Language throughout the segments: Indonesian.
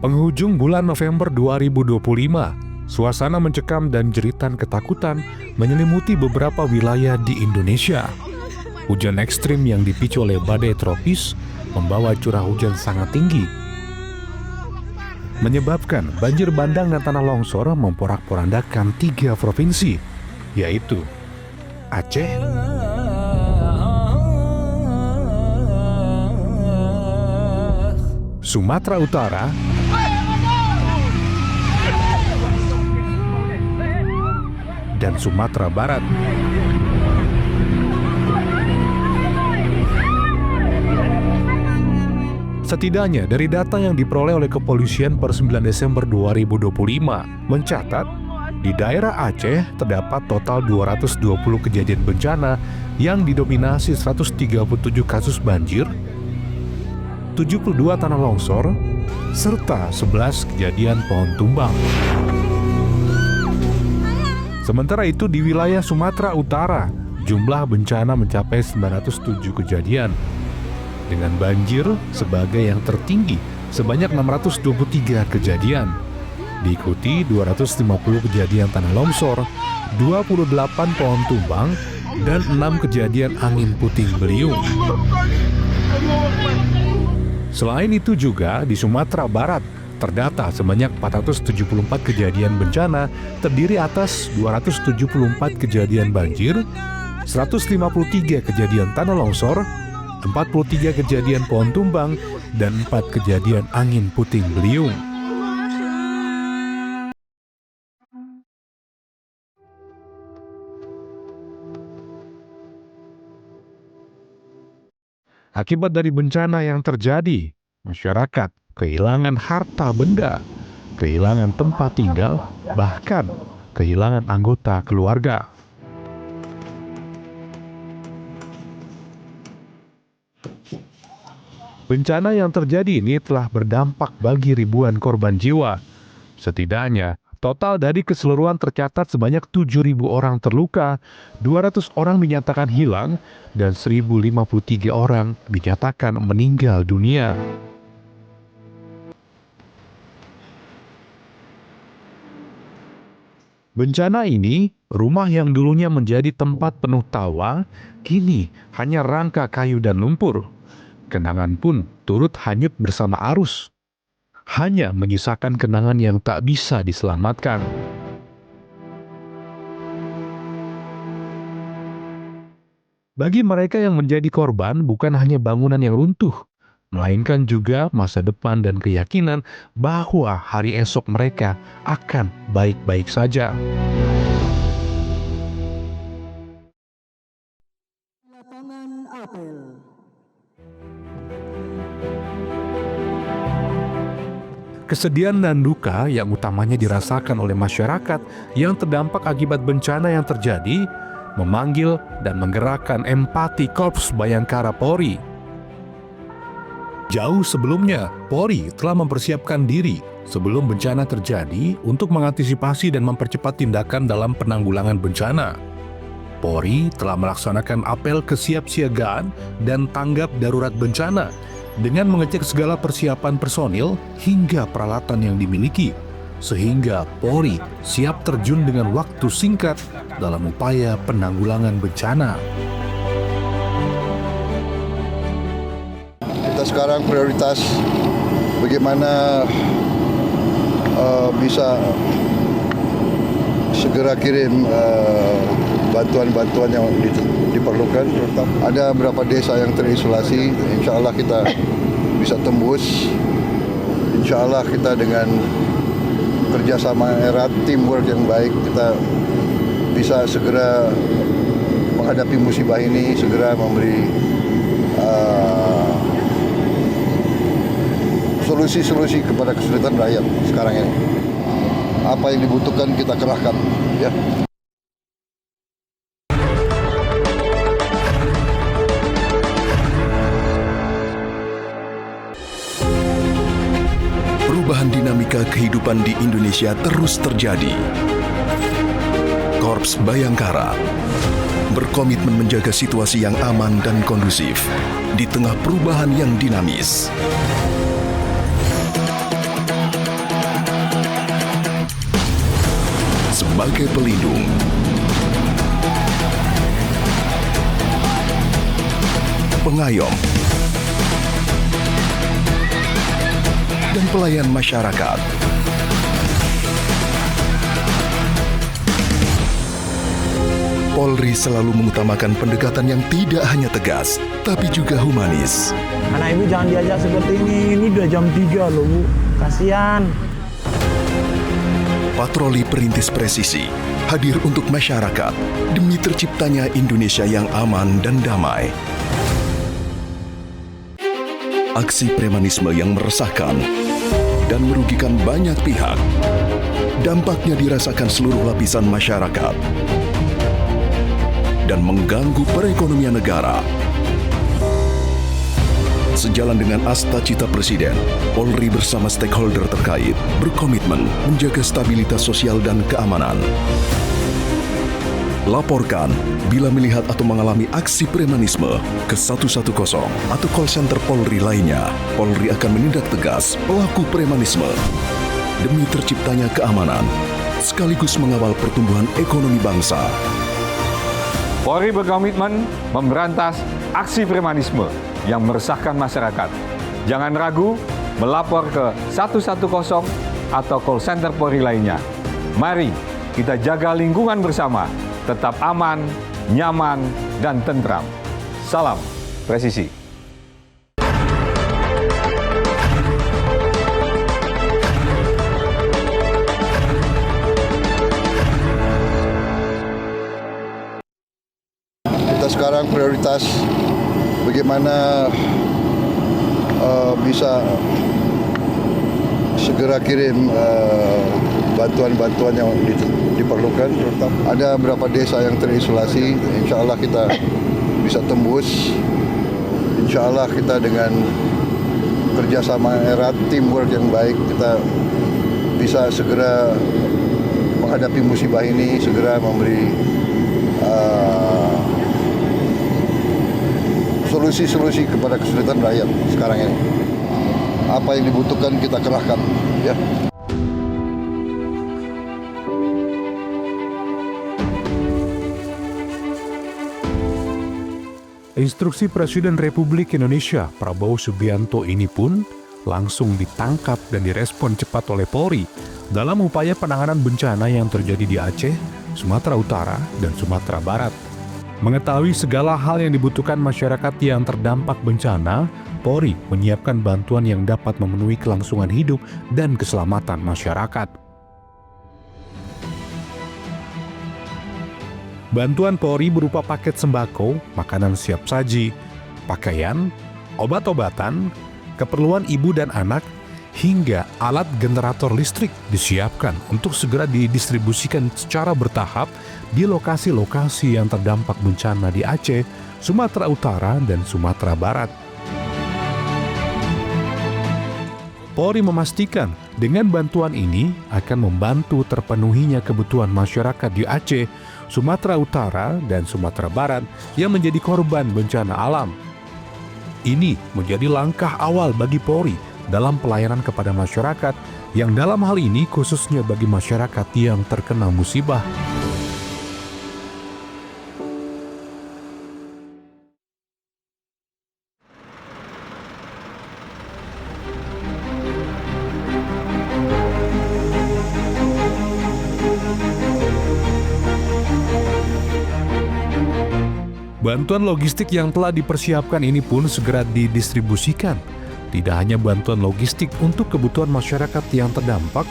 Penghujung bulan November 2025, suasana mencekam dan jeritan ketakutan menyelimuti beberapa wilayah di Indonesia. Hujan ekstrim yang dipicu oleh badai tropis membawa curah hujan sangat tinggi, menyebabkan banjir bandang dan tanah longsor memporak-porandakan 3 provinsi, yaitu Aceh, Sumatera Utara, dan Sumatera Barat. Setidaknya dari data yang diperoleh oleh kepolisian per 9 Desember 2025 mencatat di daerah Aceh terdapat total 220 kejadian bencana yang didominasi 137 kasus banjir, 72 tanah longsor, serta 11 kejadian pohon tumbang. Sementara itu di wilayah Sumatera Utara, jumlah bencana mencapai 907 kejadian, dengan banjir sebagai yang tertinggi sebanyak 623 kejadian, diikuti 250 kejadian tanah longsor, 28 pohon tumbang, dan 6 kejadian angin puting beliung. Selain itu juga di Sumatera Barat, terdata sebanyak 474 kejadian bencana terdiri atas 274 kejadian banjir, 153 kejadian tanah longsor, 43 kejadian pohon tumbang, dan 4 kejadian angin puting beliung. Akibat dari bencana yang terjadi, masyarakat kehilangan harta benda, kehilangan tempat tinggal, bahkan kehilangan anggota keluarga. Bencana yang terjadi ini telah berdampak bagi ribuan korban jiwa. Setidaknya, total dari keseluruhan tercatat sebanyak 7.000 orang terluka, 200 orang dinyatakan hilang, dan 1.053 orang dinyatakan meninggal dunia. Bencana ini, rumah yang dulunya menjadi tempat penuh tawa, kini hanya rangka kayu dan lumpur. Kenangan pun turut hanyut bersama arus, hanya menyisakan kenangan yang tak bisa diselamatkan. Bagi mereka yang menjadi korban, bukan hanya bangunan yang runtuh, melainkan juga masa depan dan keyakinan bahwa hari esok mereka akan baik-baik saja. Lapangan apel. Kesedihan dan duka yang utamanya dirasakan oleh masyarakat yang terdampak akibat bencana yang terjadi memanggil dan menggerakkan empati Korps Bayangkara Polri. Jauh sebelumnya, Polri telah mempersiapkan diri sebelum bencana terjadi untuk mengantisipasi dan mempercepat tindakan dalam penanggulangan bencana. Polri telah melaksanakan apel kesiapsiagaan dan tanggap darurat bencana dengan mengecek segala persiapan personil hingga peralatan yang dimiliki, sehingga Polri siap terjun dengan waktu singkat dalam upaya penanggulangan bencana. Kita sekarang prioritas bagaimana bisa segera kirim bantuan-bantuan yang diperlukan. Ada beberapa desa yang terisolasi, insya Allah kita bisa tembus. Insya Allah kita dengan kerjasama erat, teamwork yang baik, kita bisa segera menghadapi musibah ini, segera memberi solusi-solusi kepada kesulitan rakyat sekarang ini. Apa yang dibutuhkan kita kerahkan, ya. Perubahan dinamika kehidupan di Indonesia terus terjadi. Korps Bayangkara berkomitmen menjaga situasi yang aman dan kondusif di tengah perubahan yang dinamis. sebagai pelindung. Pengayom dan pelayan masyarakat. Polri selalu mengutamakan pendekatan yang tidak hanya tegas, tapi juga humanis. Anak ibu jangan diajak seperti ini udah jam 3 loh Bu, kasihan. Patroli Perintis Presisi hadir untuk masyarakat demi terciptanya Indonesia yang aman dan damai. Aksi premanisme yang meresahkan dan merugikan banyak pihak, dampaknya dirasakan seluruh lapisan masyarakat dan mengganggu perekonomian negara. Sejalan dengan asta cita Presiden, Polri bersama stakeholder terkait berkomitmen menjaga stabilitas sosial dan keamanan. Laporkan bila melihat atau mengalami aksi premanisme ke 110 atau call center Polri lainnya. Polri akan menindak tegas pelaku premanisme demi terciptanya keamanan sekaligus mengawal pertumbuhan ekonomi bangsa. Polri berkomitmen memberantas aksi premanisme yang meresahkan masyarakat. Jangan ragu melapor ke 110 atau call center Polri lainnya. Mari kita jaga lingkungan bersama, tetap aman, nyaman, dan tentram. Salam Presisi. Kita sekarang prioritas bagaimana bisa segera kirim bantuan-bantuan yang diperlukan. Terutama ada beberapa desa yang terisolasi, insya Allah kita bisa tembus. Insya Allah kita dengan kerjasama erat, teamwork yang baik, kita bisa segera menghadapi musibah ini, segera memberi solusi-solusi kepada kesulitan rakyat sekarang ini. Apa yang dibutuhkan kita kerahkan, ya. Instruksi Presiden Republik Indonesia Prabowo Subianto ini pun langsung ditangkap dan direspon cepat oleh Polri dalam upaya penanganan bencana yang terjadi di Aceh, Sumatera Utara, dan Sumatera Barat. Mengetahui segala hal yang dibutuhkan masyarakat yang terdampak bencana, Polri menyiapkan bantuan yang dapat memenuhi kelangsungan hidup dan keselamatan masyarakat. Bantuan Polri berupa paket sembako, makanan siap saji, pakaian, obat-obatan, keperluan ibu dan anak, hingga alat generator listrik disiapkan untuk segera didistribusikan secara bertahap di lokasi-lokasi yang terdampak bencana di Aceh, Sumatera Utara, dan Sumatera Barat. Polri memastikan dengan bantuan ini akan membantu terpenuhinya kebutuhan masyarakat di Aceh, Sumatera Utara, dan Sumatera Barat yang menjadi korban bencana alam. Ini menjadi langkah awal bagi Polri dalam pelayanan kepada masyarakat yang dalam hal ini khususnya bagi masyarakat yang terkena musibah. Bantuan logistik yang telah dipersiapkan ini pun segera didistribusikan. Tidak hanya bantuan logistik untuk kebutuhan masyarakat yang terdampak,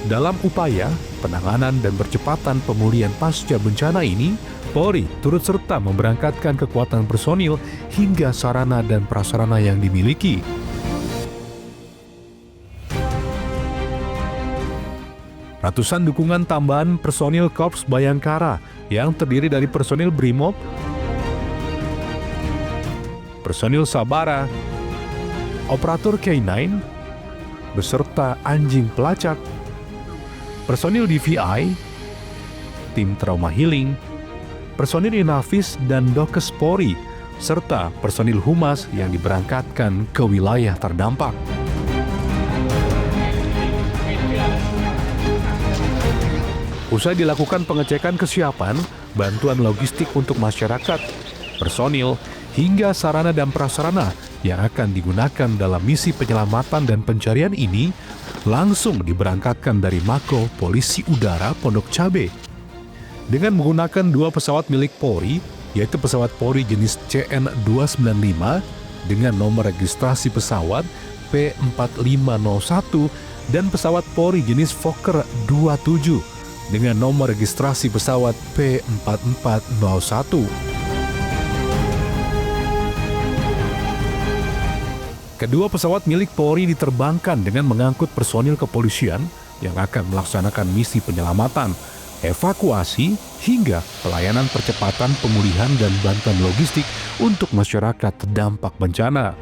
dalam upaya penanganan dan percepatan pemulihan pasca bencana ini, Polri turut serta memberangkatkan kekuatan personil hingga sarana dan prasarana yang dimiliki. Ratusan dukungan tambahan personil Korps Bayangkara yang terdiri dari personil Brimob, personil Sabara, operator K9, beserta anjing pelacak, personil DVI, tim trauma healing, personil Inavis dan Dokes Polri, serta personil Humas yang diberangkatkan ke wilayah terdampak. Usai dilakukan pengecekan kesiapan, bantuan logistik untuk masyarakat, personil, hingga sarana dan prasarana yang akan digunakan dalam misi penyelamatan dan pencarian ini langsung diberangkatkan dari Mako Polisi Udara Pondok Cabe. Dengan menggunakan 2 pesawat milik Polri, yaitu pesawat Polri jenis CN-295 dengan nomor registrasi pesawat P4501 dan pesawat Polri jenis Fokker 27 dengan nomor registrasi pesawat P4401. Kedua pesawat milik Polri diterbangkan dengan mengangkut personil kepolisian yang akan melaksanakan misi penyelamatan, evakuasi, hingga pelayanan percepatan pemulihan dan bantuan logistik untuk masyarakat terdampak bencana.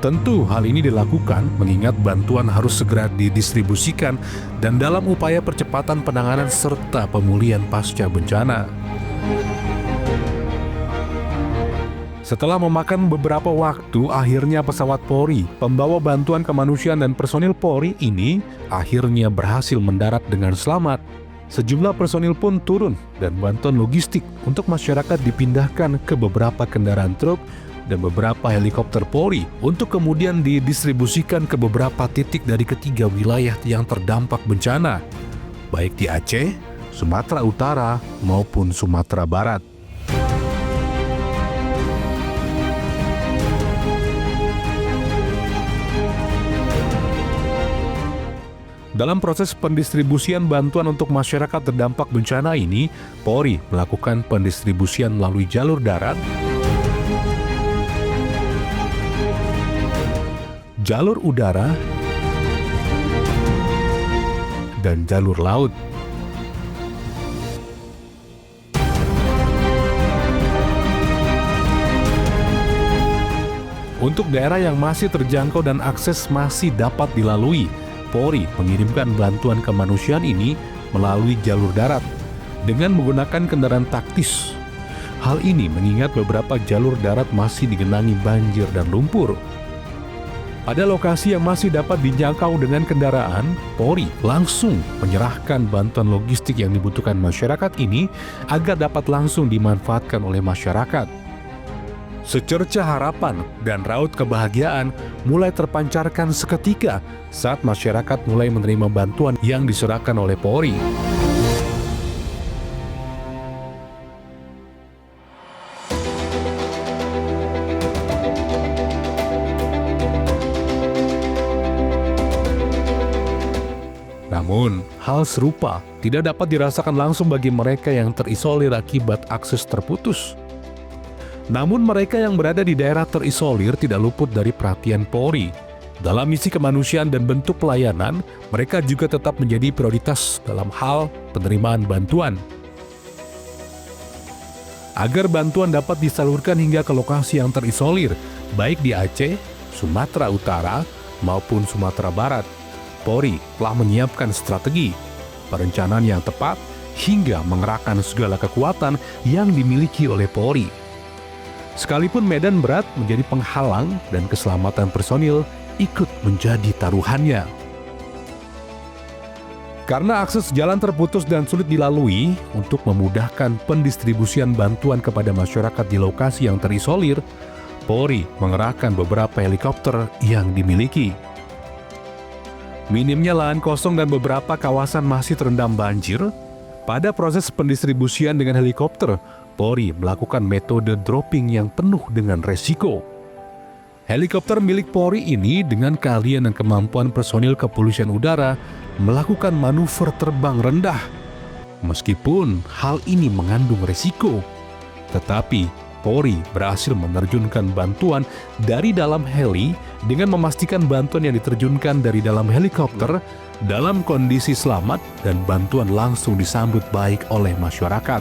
Tentu hal ini dilakukan mengingat bantuan harus segera didistribusikan dan dalam upaya percepatan penanganan serta pemulihan pasca bencana. Setelah memakan beberapa waktu, akhirnya pesawat Polri, pembawa bantuan kemanusiaan dan personil Polri ini akhirnya berhasil mendarat dengan selamat. Sejumlah personil pun turun dan bantuan logistik untuk masyarakat dipindahkan ke beberapa kendaraan truk dan beberapa helikopter Polri untuk kemudian didistribusikan ke beberapa titik dari ketiga wilayah yang terdampak bencana, baik di Aceh, Sumatera Utara, maupun Sumatera Barat. Dalam proses pendistribusian bantuan untuk masyarakat terdampak bencana ini, Polri melakukan pendistribusian melalui jalur darat, jalur udara, dan jalur laut. Untuk daerah yang masih terjangkau dan akses masih dapat dilalui, Polri mengirimkan bantuan kemanusiaan ini melalui jalur darat dengan menggunakan kendaraan taktis. Hal ini mengingat beberapa jalur darat masih digenangi banjir dan lumpur. Pada lokasi yang masih dapat dijangkau dengan kendaraan, Polri langsung menyerahkan bantuan logistik yang dibutuhkan masyarakat ini agar dapat langsung dimanfaatkan oleh masyarakat. Secerca harapan dan raut kebahagiaan mulai terpancarkan seketika saat masyarakat mulai menerima bantuan yang diserahkan oleh Polri. Namun, hal serupa tidak dapat dirasakan langsung bagi mereka yang terisolir akibat akses terputus. Namun mereka yang berada di daerah terisolir tidak luput dari perhatian Polri. Dalam misi kemanusiaan dan bentuk pelayanan, mereka juga tetap menjadi prioritas dalam hal penerimaan bantuan. Agar bantuan dapat disalurkan hingga ke lokasi yang terisolir, baik di Aceh, Sumatera Utara, maupun Sumatera Barat, Polri telah menyiapkan strategi, perencanaan yang tepat, hingga mengerahkan segala kekuatan yang dimiliki oleh Polri. Sekalipun medan berat menjadi penghalang dan keselamatan personil ikut menjadi taruhannya. Karena akses jalan terputus dan sulit dilalui, untuk memudahkan pendistribusian bantuan kepada masyarakat di lokasi yang terisolir, Polri mengerahkan beberapa helikopter yang dimiliki. Minimnya lahan kosong dan beberapa kawasan masih terendam banjir, pada proses pendistribusian dengan helikopter, Polri melakukan metode dropping yang penuh dengan resiko. Helikopter milik Polri ini dengan keahlian dan kemampuan personil kepolisian udara melakukan manuver terbang rendah. Meskipun hal ini mengandung resiko, tetapi Polri berhasil menerjunkan bantuan dari dalam heli dengan memastikan bantuan yang diterjunkan dari dalam helikopter dalam kondisi selamat dan bantuan langsung disambut baik oleh masyarakat.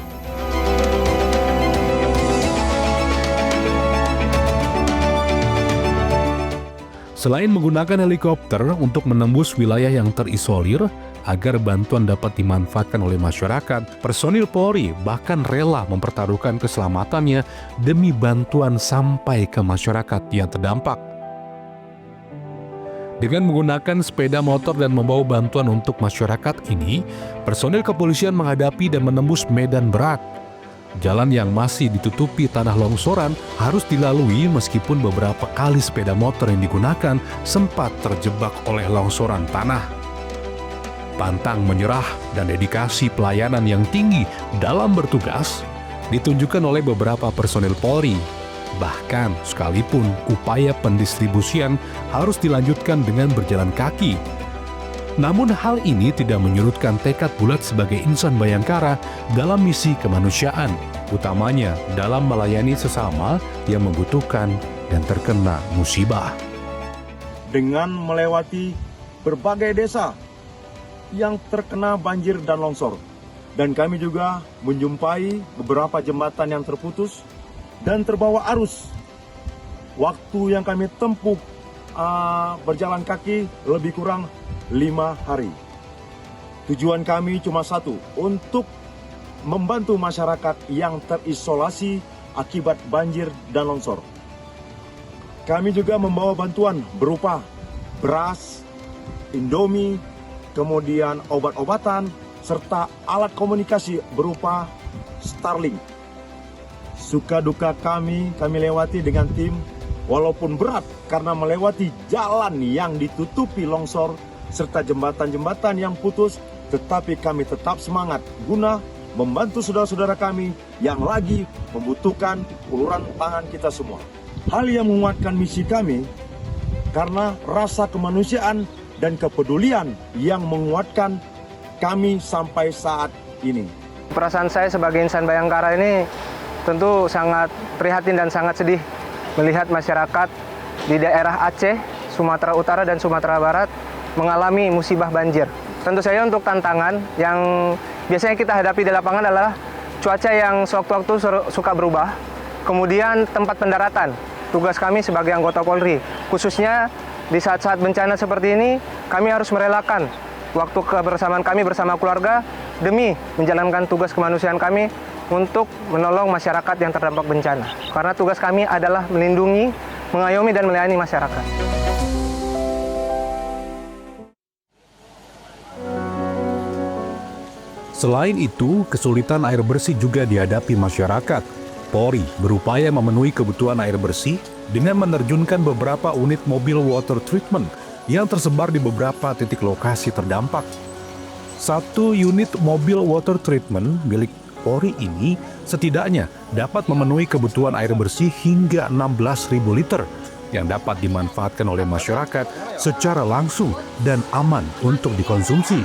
Selain menggunakan helikopter untuk menembus wilayah yang terisolir agar bantuan dapat dimanfaatkan oleh masyarakat, personil Polri bahkan rela mempertaruhkan keselamatannya demi bantuan sampai ke masyarakat yang terdampak. Dengan menggunakan sepeda motor dan membawa bantuan untuk masyarakat ini, personil kepolisian menghadapi dan menembus medan berat. Jalan yang masih ditutupi tanah longsoran harus dilalui meskipun beberapa kali sepeda motor yang digunakan sempat terjebak oleh longsoran tanah. Pantang menyerah dan dedikasi pelayanan yang tinggi dalam bertugas ditunjukkan oleh beberapa personil Polri. Bahkan sekalipun upaya pendistribusian harus dilanjutkan dengan berjalan kaki. Namun hal ini tidak menyurutkan tekad bulat sebagai insan Bayangkara dalam misi kemanusiaan, utamanya dalam melayani sesama yang membutuhkan dan terkena musibah. Dengan melewati berbagai desa yang terkena banjir dan longsor. Dan kami juga menjumpai beberapa jembatan yang terputus dan terbawa arus. Waktu yang kami tempuh berjalan kaki lebih kurang 5 hari. Tujuan kami cuma satu, untuk membantu masyarakat yang terisolasi akibat banjir dan longsor. Kami juga membawa bantuan berupa beras, Indomie, kemudian obat-obatan, serta alat komunikasi berupa Starlink. Suka duka kami lewati dengan tim, walaupun berat karena melewati jalan yang ditutupi longsor serta jembatan-jembatan yang putus, tetapi kami tetap semangat guna membantu saudara-saudara kami yang lagi membutuhkan uluran tangan kita semua. Hal yang menguatkan misi kami karena rasa kemanusiaan dan kepedulian yang menguatkan kami sampai saat ini. Perasaan saya sebagai insan Bayangkara ini tentu sangat prihatin dan sangat sedih melihat masyarakat di daerah Aceh, Sumatera Utara, dan Sumatera Barat mengalami musibah banjir. Tentu saja untuk tantangan yang biasanya kita hadapi di lapangan adalah cuaca yang sewaktu-waktu suka berubah, kemudian tempat pendaratan. Tugas kami sebagai anggota Polri, khususnya di saat-saat bencana seperti ini, kami harus merelakan waktu kebersamaan kami bersama keluarga demi menjalankan tugas kemanusiaan kami untuk menolong masyarakat yang terdampak bencana. Karena tugas kami adalah melindungi, mengayomi, dan melayani masyarakat. Selain itu, kesulitan air bersih juga dihadapi masyarakat. Polri berupaya memenuhi kebutuhan air bersih dengan menerjunkan beberapa unit mobil water treatment yang tersebar di beberapa titik lokasi terdampak. Satu unit mobil water treatment milik Polri ini setidaknya dapat memenuhi kebutuhan air bersih hingga 16.000 liter yang dapat dimanfaatkan oleh masyarakat secara langsung dan aman untuk dikonsumsi.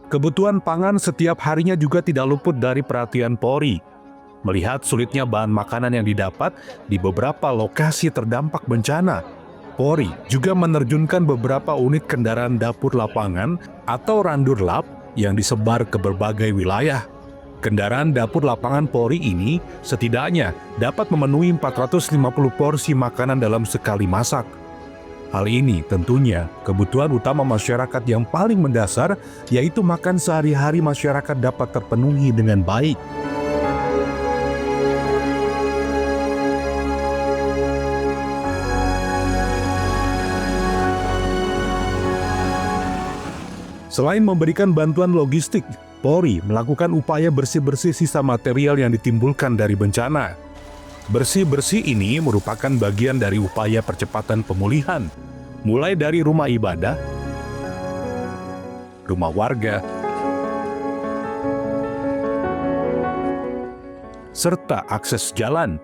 Kebutuhan pangan setiap harinya juga tidak luput dari perhatian Polri. Melihat sulitnya bahan makanan yang didapat di beberapa lokasi terdampak bencana, Polri juga menerjunkan beberapa unit kendaraan dapur lapangan atau Randurlap yang disebar ke berbagai wilayah. Kendaraan dapur lapangan Polri ini setidaknya dapat memenuhi 450 porsi makanan dalam sekali masak. Hal ini tentunya kebutuhan utama masyarakat yang paling mendasar, yaitu makan sehari-hari masyarakat dapat terpenuhi dengan baik. Selain memberikan bantuan logistik, Polri melakukan upaya bersih-bersih sisa material yang ditimbulkan dari bencana. Bersih-bersih ini merupakan bagian dari upaya percepatan pemulihan, mulai dari rumah ibadah, rumah warga, serta akses jalan.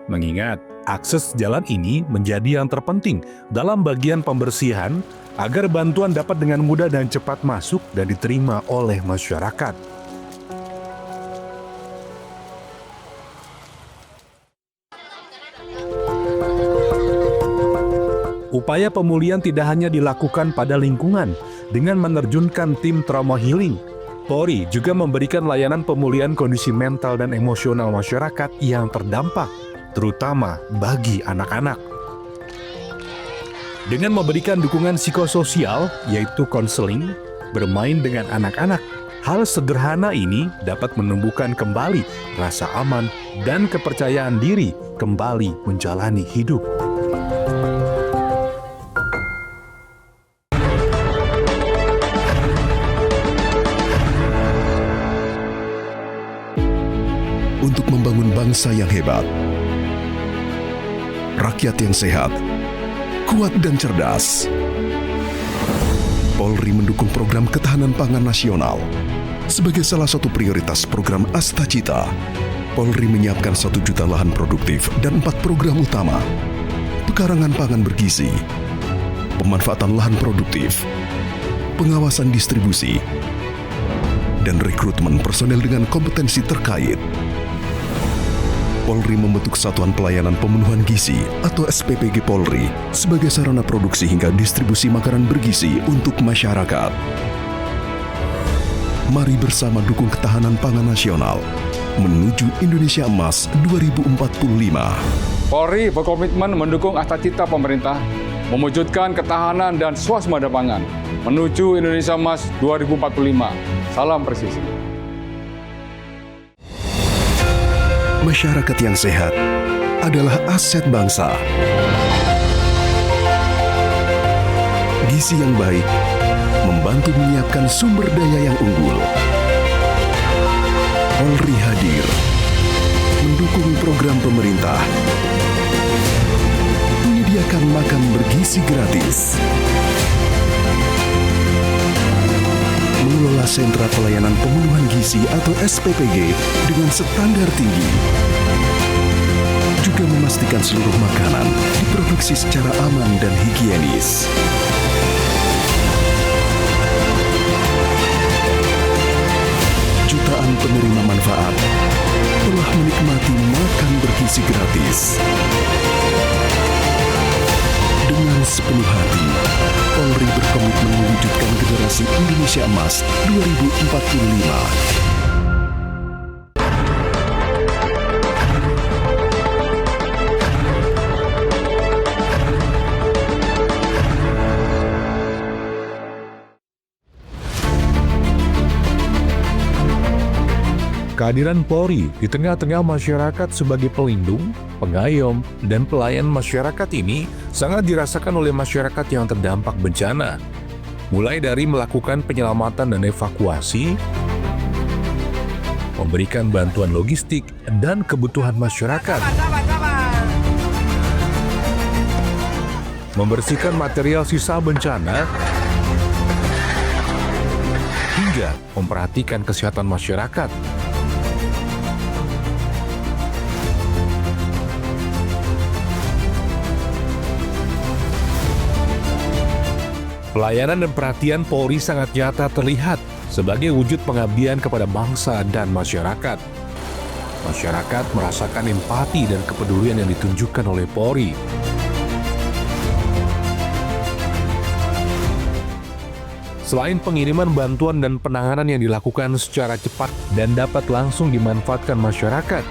Mengingat akses jalan ini menjadi yang terpenting dalam bagian pembersihan agar bantuan dapat dengan mudah dan cepat masuk dan diterima oleh masyarakat. Upaya pemulihan tidak hanya dilakukan pada lingkungan dengan menerjunkan tim trauma healing. Polri juga memberikan layanan pemulihan kondisi mental dan emosional masyarakat yang terdampak, terutama bagi anak-anak. Dengan memberikan dukungan psikososial, yaitu konseling, bermain dengan anak-anak, Hal sederhana ini dapat menumbuhkan kembali rasa aman dan kepercayaan diri kembali menjalani hidup. Untuk membangun bangsa yang hebat, rakyat yang sehat, kuat dan cerdas, Polri mendukung program ketahanan pangan nasional. Sebagai salah satu prioritas program Astacita, Polri menyiapkan 1 juta lahan produktif dan 4 program utama. Pekarangan pangan bergizi, pemanfaatan lahan produktif, pengawasan distribusi, dan rekrutmen personel dengan kompetensi terkait. Polri membentuk Satuan Pelayanan Pemenuhan Gizi atau SPPG Polri sebagai sarana produksi hingga distribusi makanan bergizi untuk masyarakat. Mari bersama dukung ketahanan pangan nasional menuju Indonesia Emas 2045. Polri berkomitmen mendukung Astacita pemerintah, mewujudkan ketahanan dan swasembada pangan menuju Indonesia Emas 2045. Salam presisi. Masyarakat yang sehat adalah aset bangsa. Gizi yang baik membantu menyiapkan sumber daya yang unggul. Polri hadir mendukung program pemerintah, menyediakan makan bergizi gratis, mengelola sentra pelayanan pemenuhan gizi atau SPPG dengan standar tinggi, juga memastikan seluruh makanan diproduksi secara aman dan higienis. Jutaan penerima manfaat telah menikmati makan bergizi gratis. Dengan sepenuh hati, Polri berkomitmen mewujudkan generasi Indonesia Emas 2045. Kehadiran Polri di tengah-tengah masyarakat sebagai pelindung, pengayom, dan pelayan masyarakat ini sangat dirasakan oleh masyarakat yang terdampak bencana. Mulai dari melakukan penyelamatan dan evakuasi, memberikan bantuan logistik dan kebutuhan masyarakat, membersihkan material sisa bencana, hingga memperhatikan kesehatan masyarakat. Pelayanan dan perhatian Polri sangat nyata terlihat sebagai wujud pengabdian kepada bangsa dan masyarakat. Masyarakat merasakan empati dan kepedulian yang ditunjukkan oleh Polri. Selain pengiriman bantuan dan penanganan yang dilakukan secara cepat dan dapat langsung dimanfaatkan masyarakat,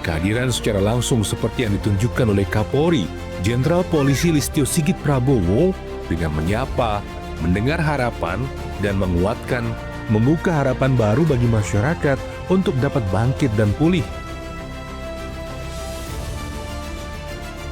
kehadiran secara langsung seperti yang ditunjukkan oleh Kapolri, Jenderal Polisi Listio Sigit Prabowo, dengan menyapa, mendengar harapan, dan menguatkan, membuka harapan baru bagi masyarakat untuk dapat bangkit dan pulih.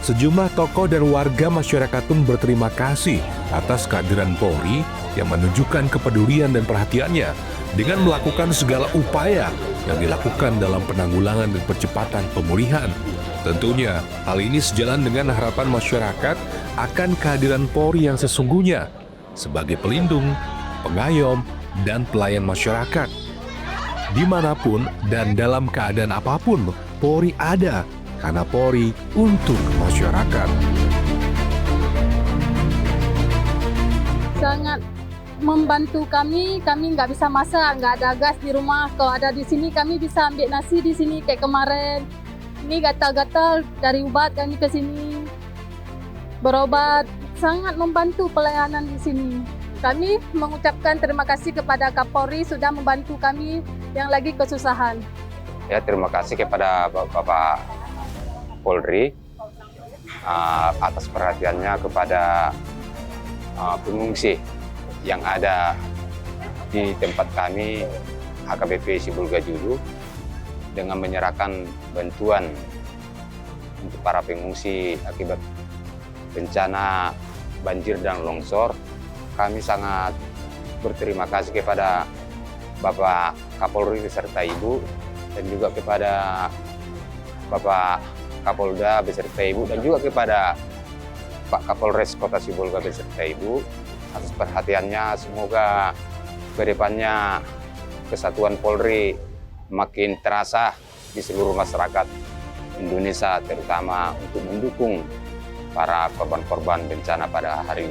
Sejumlah tokoh dan warga masyarakat pun berterima kasih atas kehadiran Polri yang menunjukkan kepedulian dan perhatiannya dengan melakukan segala upaya yang dilakukan dalam penanggulangan dan percepatan pemulihan. Tentunya, hal ini sejalan dengan harapan masyarakat akan kehadiran Polri yang sesungguhnya sebagai pelindung, pengayom, dan pelayan masyarakat. Dimanapun dan dalam keadaan apapun, Polri ada karena Polri untuk masyarakat. Sangat membantu kami nggak bisa masak, nggak ada gas di rumah. Kalau ada di sini kami bisa ambil nasi di sini kayak kemarin. Ini gatal-gatal dari obat kami ke sini berobat, sangat membantu pelayanan di sini. Kami mengucapkan terima kasih kepada Kapolri sudah membantu kami yang lagi kesusahan. Ya, terima kasih kepada Bapak Polri atas perhatiannya kepada pengungsi yang ada di tempat kami AKBP Sibolga Julu dengan menyerahkan bantuan untuk para pengungsi akibat bencana banjir dan longsor. Kami sangat berterima kasih kepada Bapak Kapolri beserta Ibu, dan juga kepada Bapak Kapolda beserta Ibu, dan juga kepada Pak Kapolres Kota Sibolga beserta Ibu atas perhatiannya. Semoga kedepannya kesatuan Polri makin terasa di seluruh masyarakat Indonesia, terutama untuk mendukung para korban-korban bencana pada hari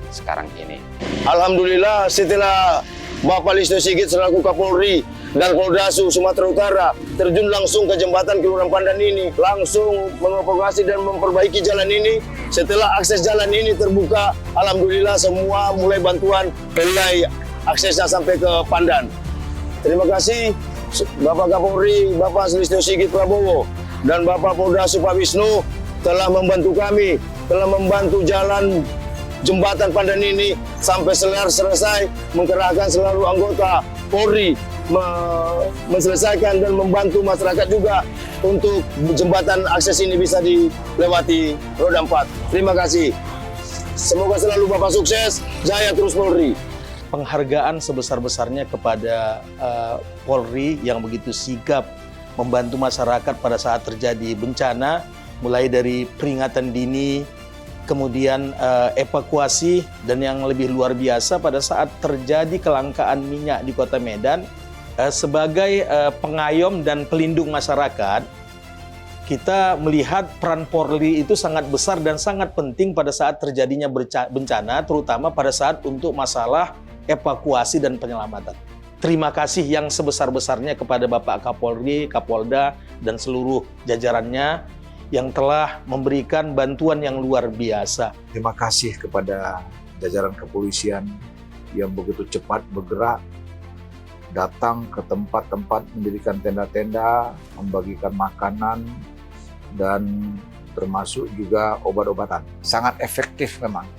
sekarang ini. Alhamdulillah, setelah Bapak Listio Sigit selaku Kapolri dan Poldasu Sumatera Utara terjun langsung ke jembatan Kelurahan Pandan ini, langsung mengevakuasi dan memperbaiki jalan ini. Setelah akses jalan ini terbuka, alhamdulillah semua mulai bantuan mulai aksesnya sampai ke Pandan. Terima kasih Bapak Kapolri, Bapak Listio Sigit Prabowo, dan Bapak Poldasu Pak Wisnu telah membantu kami, telah membantu jalan jembatan Pandan ini sampai selesai, mengkerahkan seluruh anggota Polri menyelesaikan dan membantu masyarakat juga untuk jembatan akses ini bisa dilewati roda 4. Terima kasih. Semoga selalu Bapak sukses, jaya terus Polri. Penghargaan sebesar-besarnya kepada Polri yang begitu sigap membantu masyarakat pada saat terjadi bencana, mulai dari peringatan dini, kemudian evakuasi, dan yang lebih luar biasa pada saat terjadi kelangkaan minyak di Kota Medan. Sebagai pengayom dan pelindung masyarakat, kita melihat peran Polri itu sangat besar dan sangat penting pada saat terjadinya bencana, terutama pada saat untuk masalah evakuasi dan penyelamatan. Terima kasih yang sebesar-besarnya kepada Bapak Kapolri, Kapolda, dan seluruh jajarannya yang telah memberikan bantuan yang luar biasa. Terima kasih kepada jajaran kepolisian yang begitu cepat bergerak, datang ke tempat-tempat, mendirikan tenda-tenda, membagikan makanan, dan termasuk juga obat-obatan. Sangat efektif memang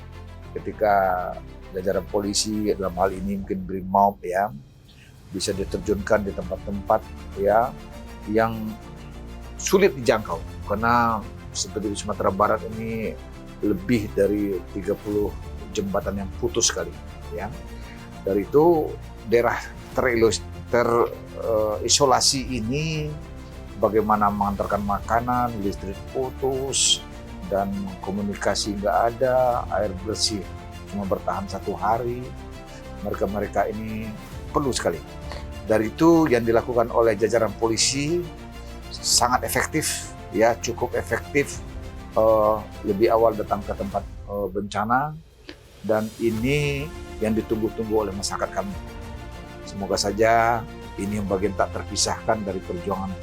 ketika jajaran polisi, dalam hal ini mungkin Brimob ya, bisa diterjunkan di tempat-tempat ya yang sulit dijangkau, karena seperti di Sumatera Barat ini lebih dari 30 jembatan yang putus sekali ya. Dari itu daerah terisolasi ini bagaimana mengantarkan makanan, listrik putus, dan komunikasi nggak ada, air bersih cuma bertahan 1 hari. Mereka ini perlu sekali. Dari itu yang dilakukan oleh jajaran polisi sangat efektif, ya cukup efektif. Lebih awal datang ke tempat bencana, dan ini yang ditunggu-tunggu oleh masyarakat kami. Semoga saja ini yang bagian tak terpisahkan dari perjuangan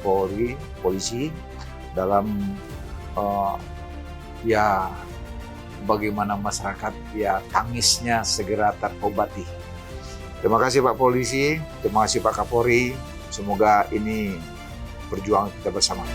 polisi dalam ya bagaimana masyarakat ya tangisnya segera terobati. Terima kasih Pak Polisi, terima kasih Pak Kapolri. Semoga ini perjuangan kita bersama.